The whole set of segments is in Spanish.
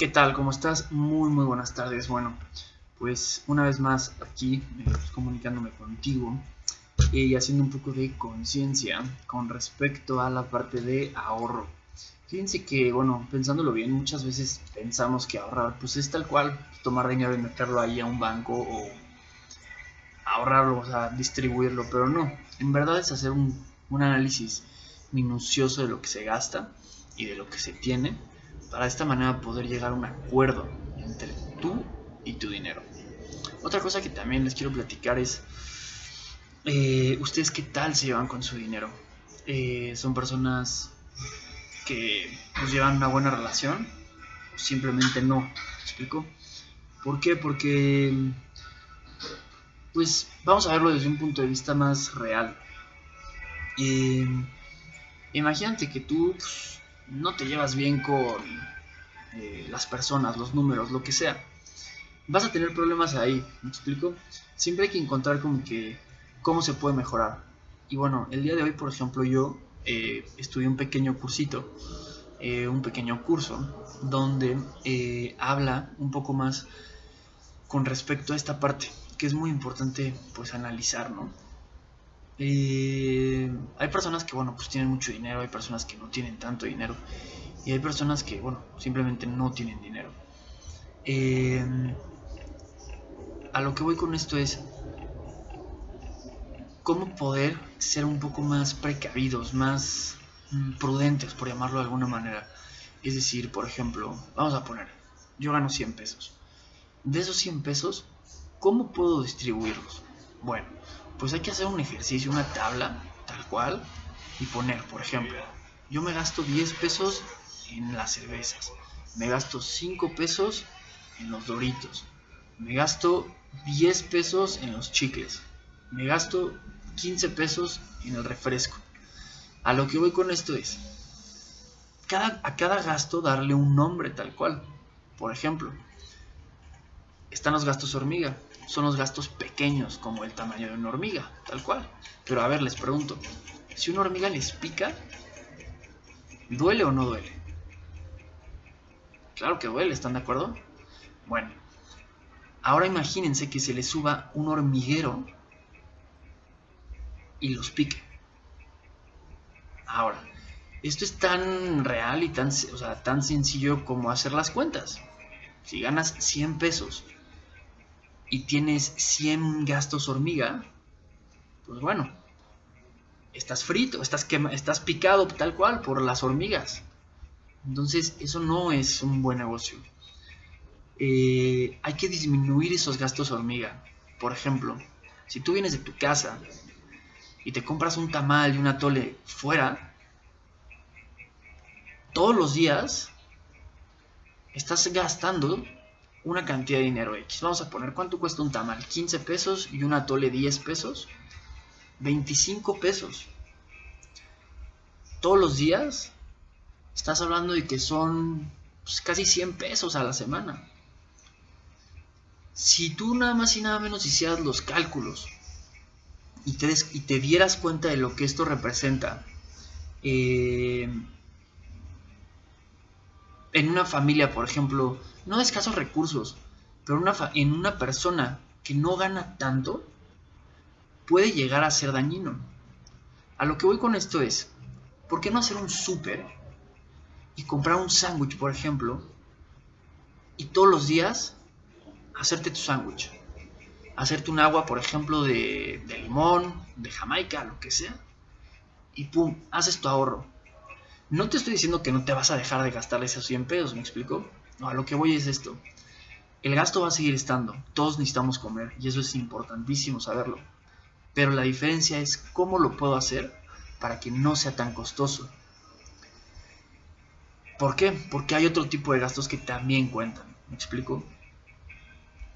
¿Qué tal? ¿Cómo estás? Muy buenas tardes. Bueno, pues una vez más aquí comunicándome contigo y haciendo un poco de conciencia con respecto a la parte de ahorro. Fíjense que, bueno, pensándolo bien, muchas veces pensamos que ahorrar pues es tal cual tomar dinero y meterlo ahí a un banco o ahorrarlo, o sea, distribuirlo, pero no. En verdad es hacer un análisis minucioso de lo que se gasta y de lo que se tiene para de esta manera poder llegar a un acuerdo entre tú y tu dinero. Otra cosa que también les quiero platicar es, ¿ustedes qué tal se llevan con su dinero? ¿Son personas que pues, llevan una buena relación? Simplemente no, ¿me explico? ¿Por qué? Porque, pues, vamos a verlo desde un punto de vista más real. Eh, Imagínate que tú pues, no te llevas bien con las personas, los números, lo que sea. Vas a tener problemas ahí, ¿me explico? Siempre hay que encontrar como que cómo se puede mejorar. Y bueno, el día de hoy, por ejemplo, yo estudié un pequeño cursito, un pequeño curso, donde habla un poco más con respecto a esta parte, que es muy importante pues analizar, ¿no? Hay personas que, bueno, pues tienen mucho dinero, hay personas que no tienen tanto dinero, y hay personas que, bueno, simplemente no tienen dinero. Eh, a lo que voy con esto es cómo poder ser un poco más precavidos, más prudentes, por llamarlo de alguna manera. Es decir, por ejemplo, vamos a poner, yo gano 100 pesos. De esos 100 pesos, ¿cómo puedo distribuirlos? Bueno, pues hay que hacer un ejercicio, una tabla, tal cual, y poner, por ejemplo, yo me gasto 10 pesos en las cervezas, me gasto 5 pesos en los doritos, me gasto 10 pesos en los chicles, me gasto 15 pesos en el refresco. A lo que voy con esto es, a cada gasto darle un nombre tal cual. Por ejemplo, están los gastos hormiga, son los gastos pequeños como el tamaño de una hormiga, tal cual. Pero a ver, les pregunto, si una hormiga les pica, ¿duele o no duele? Claro que duele, ¿están de acuerdo? Bueno, ahora imagínense que se les suba un hormiguero y los pique. Ahora, esto es tan real y tan, o sea, tan sencillo como hacer las cuentas. Si ganas 100 pesos y tienes 100 gastos hormiga, pues bueno, estás frito, estás picado tal cual por las hormigas. Entonces, eso no es un buen negocio. Hay que disminuir esos gastos hormiga. Por ejemplo, si tú vienes de tu casa y te compras un tamal y un atole fuera, todos los días estás gastando una cantidad de dinero X. Vamos a poner cuánto cuesta un tamal, 15 pesos y un atole 10 pesos, 25 pesos. Todos los días estás hablando de que son pues, casi 100 pesos a la semana. Si tú nada más y nada menos hicieras los cálculos y te dieras cuenta de lo que esto representa eh, en una familia, por ejemplo, no de escasos recursos, pero en una persona que no gana tanto, puede llegar a ser dañino. A lo que voy con esto es, ¿por qué no hacer un súper y comprar un sándwich, por ejemplo, y todos los días hacerte tu sándwich? Hacerte un agua, por ejemplo, de limón, de Jamaica, lo que sea, y pum, haces tu ahorro. No te estoy diciendo que no te vas a dejar de gastar esos 100 pesos, ¿me explico? No, a lo que voy es esto. El gasto va a seguir estando, todos necesitamos comer, y eso es importantísimo saberlo. Pero la diferencia es cómo lo puedo hacer para que no sea tan costoso. ¿Por qué? Porque hay otro tipo de gastos que también cuentan, ¿me explico?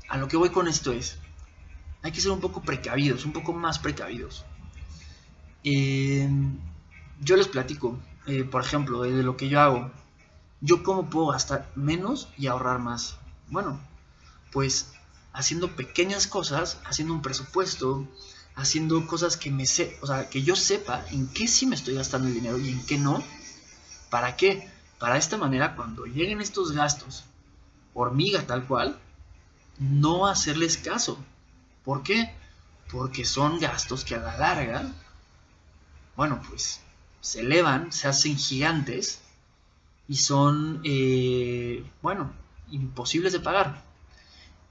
A lo que voy con esto es, hay que ser un poco precavidos, un poco más precavidos. Eh, yo les platico, por ejemplo, de lo que yo hago. Yo cómo puedo gastar menos y ahorrar más. Bueno, pues haciendo pequeñas cosas, haciendo un presupuesto, haciendo cosas que o sea, que yo sepa en qué sí me estoy gastando el dinero y en qué no. ¿Para qué? Para esta manera cuando lleguen estos gastos hormiga tal cual, no hacerles caso. ¿Por qué? Porque son gastos que a la larga, bueno, pues se elevan, se hacen gigantes y son, bueno, imposibles de pagar.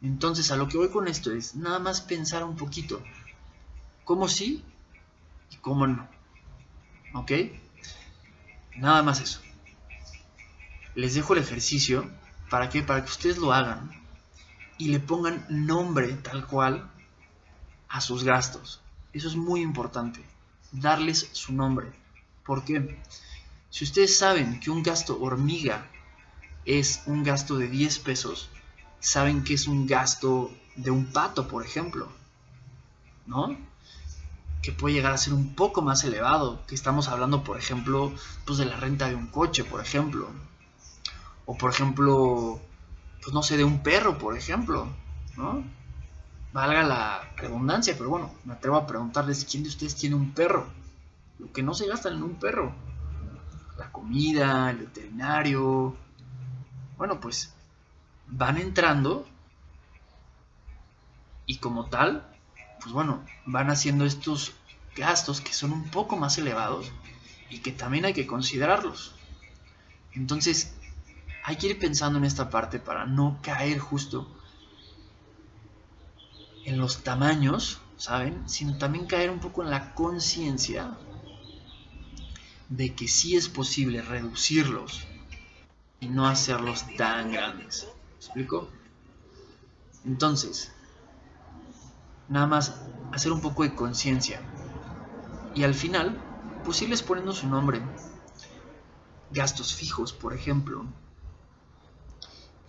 Entonces, a lo que voy con esto es nada más pensar un poquito cómo sí y cómo no. ¿Ok? Nada más eso. Les dejo el ejercicio. ¿Para qué? Para que ustedes lo hagan y le pongan nombre tal cual a sus gastos. Eso es muy importante. Darles su nombre. ¿Por qué? Si ustedes saben que un gasto hormiga es un gasto de 10 pesos, saben que es un gasto de un pato, por ejemplo, ¿no? Que puede llegar a ser un poco más elevado, que estamos hablando, por ejemplo, pues de la renta de un coche, por ejemplo, o por ejemplo, pues no sé, de un perro, por ejemplo, ¿no? Valga la redundancia, pero bueno, me atrevo a preguntarles quién de ustedes tiene un perro, lo que no se gastan en un perro, la comida, el veterinario, bueno, pues van entrando y como tal, pues bueno, van haciendo estos gastos que son un poco más elevados y que también hay que considerarlos. Entonces, hay que ir pensando en esta parte para no caer justo en los tamaños, ¿saben? Sino también caer un poco en la conciencia de que sí es posible reducirlos y no hacerlos tan grandes. ¿Me explico? Entonces, nada más hacer un poco de conciencia. Y al final, pues irles poniendo su nombre. Gastos fijos, por ejemplo.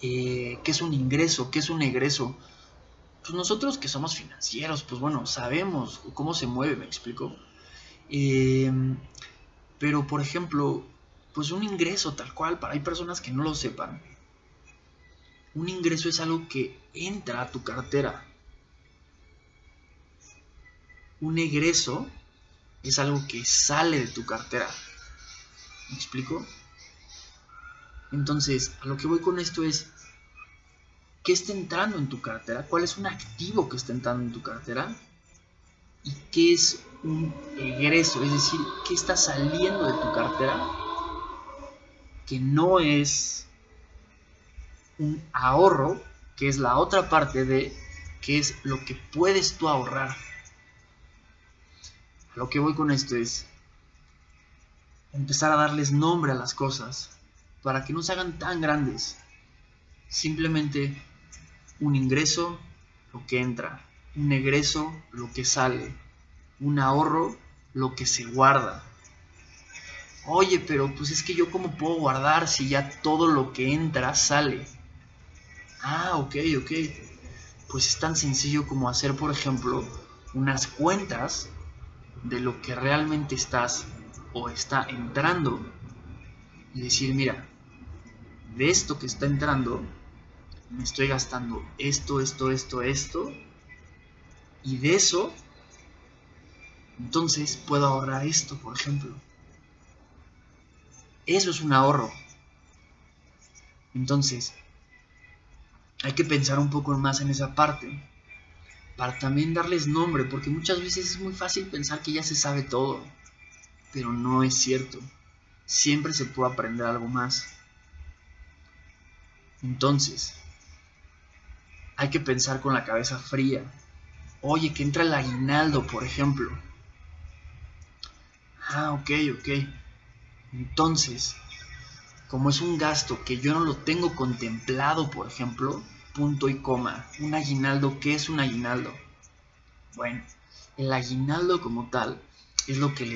¿Qué es un ingreso? ¿Qué es un egreso? Pues nosotros que somos financieros, pues bueno, sabemos cómo se mueve, ¿me explico? Eh, pero, por ejemplo, pues un ingreso tal cual, para hay personas que no lo sepan. Un ingreso es algo que entra a tu cartera. Un egreso es algo que sale de tu cartera. ¿Me explico? Entonces, a lo que voy con esto es, ¿qué está entrando en tu cartera? ¿Cuál es un activo que está entrando en tu cartera? ¿Y qué es un egreso? Es decir, ¿qué está saliendo de tu cartera que no es un ahorro, que es la otra parte de, que es lo que puedes tú ahorrar? A lo que voy con esto es empezar a darles nombre a las cosas para que no se hagan tan grandes. Simplemente un ingreso, lo que entra, un egreso, lo que sale, un ahorro, lo que se guarda. Oye, pero pues es que yo cómo puedo guardar si ya todo lo que entra sale. Ah, ok, ok. Pues es tan sencillo como hacer, por ejemplo, unas cuentas de lo que realmente estás o está entrando y decir, mira, de esto que está entrando, me estoy gastando esto, esto, esto, esto, y de eso, entonces puedo ahorrar esto, por ejemplo. Eso es un ahorro. Entonces, hay que pensar un poco más en esa parte, para también darles nombre, porque muchas veces es muy fácil pensar que ya se sabe todo, pero no es cierto. Siempre se puede aprender algo más. Entonces, hay que pensar con la cabeza fría. Oye, que entra el aguinaldo, por ejemplo. Ah, ok, ok. Entonces, como es un gasto que yo no lo tengo contemplado, por ejemplo, punto y coma. Un aguinaldo, ¿qué es un aguinaldo? Bueno, el aguinaldo como tal es lo que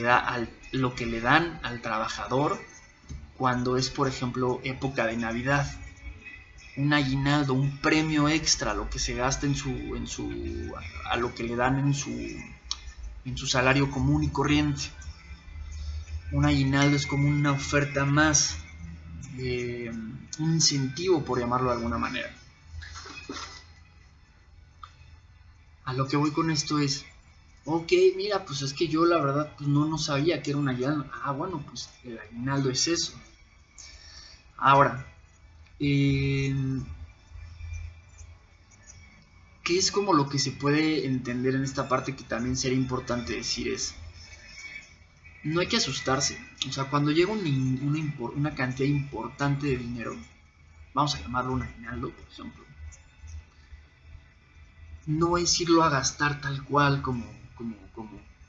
lo que le dan al trabajador cuando es, por ejemplo, época de Navidad. Un aguinaldo, un premio extra, lo que se gasta a lo que le dan en su salario común y corriente. Un aguinaldo es como una oferta más, un incentivo, por llamarlo de alguna manera. A lo que voy con esto es, ok, mira, pues es que yo la verdad pues no sabía que era un aguinaldo. Ah, bueno, pues el aguinaldo es eso. Ahora, eh, ¿qué es como lo que se puede entender en esta parte que también sería importante decir es, no hay que asustarse? O sea, cuando llega una cantidad importante de dinero, vamos a llamarlo un aguinaldo, por ejemplo, no es irlo a gastar tal cual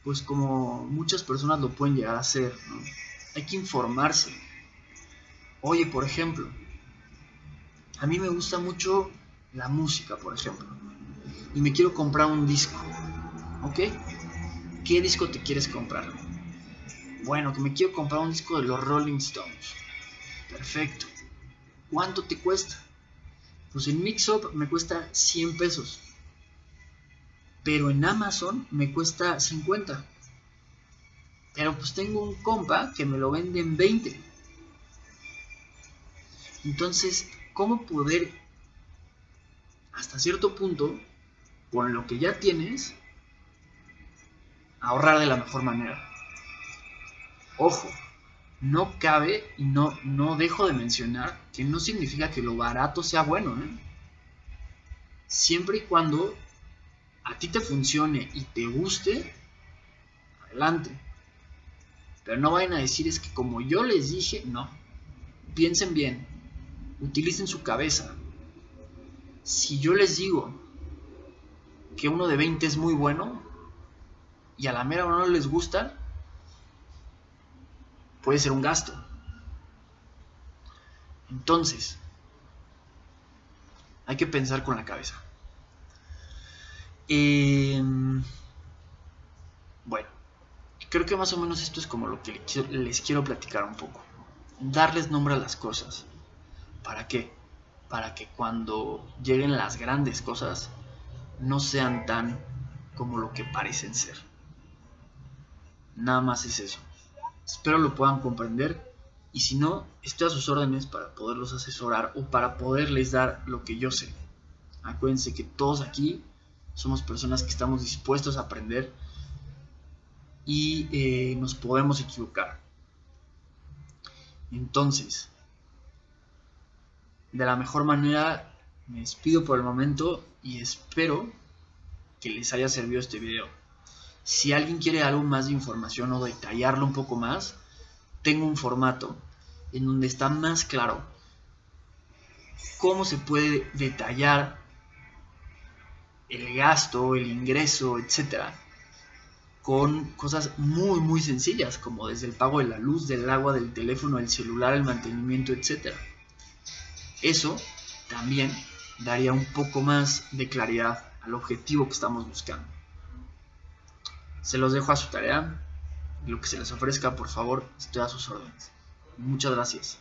pues como muchas personas lo pueden llegar a hacer, ¿no? Hay que informarse. Oye, por ejemplo, a mí me gusta mucho la música, por ejemplo, y me quiero comprar un disco, ¿ok? ¿Qué disco te quieres comprar? Bueno, que me quiero comprar un disco de los Rolling Stones. Perfecto. ¿Cuánto te cuesta? Pues en Mixup me cuesta 100 pesos. Pero en Amazon me cuesta 50. Pero pues tengo un compa que me lo vende en 20. Entonces, ¿cómo poder, hasta cierto punto, con lo que ya tienes, ahorrar de la mejor manera? Ojo, no cabe y no dejo de mencionar que no significa que lo barato sea bueno, ¿eh? Siempre y cuando a ti te funcione y te guste, adelante. Pero no vayan a decir es que como yo les dije, no. Piensen bien, utilicen su cabeza. Si yo les digo que uno de 20 es muy bueno y a la mera no les gusta, puede ser un gasto. Entonces, hay que pensar con la cabeza. Bueno, creo que más o menos esto es como lo que les quiero platicar un poco. Darles nombre a las cosas. ¿Para qué? Para que cuando lleguen las grandes cosas no sean tan como lo que parecen ser. Nada más es eso. Espero lo puedan comprender y si no, estoy a sus órdenes para poderlos asesorar o para poderles dar lo que yo sé. Acuérdense que todos aquí somos personas que estamos dispuestos a aprender y nos podemos equivocar. Entonces, de la mejor manera me despido por el momento y espero que les haya servido este video. Si alguien quiere algo más de información o detallarlo un poco más, tengo un formato en donde está más claro cómo se puede detallar el gasto, el ingreso, etcétera, con cosas muy muy sencillas como desde el pago de la luz, del agua, del teléfono, del celular, el mantenimiento, etcétera. Eso también daría un poco más de claridad al objetivo que estamos buscando. Se los dejo a su tarea. Lo que se les ofrezca, por favor, estoy a sus órdenes. Muchas gracias.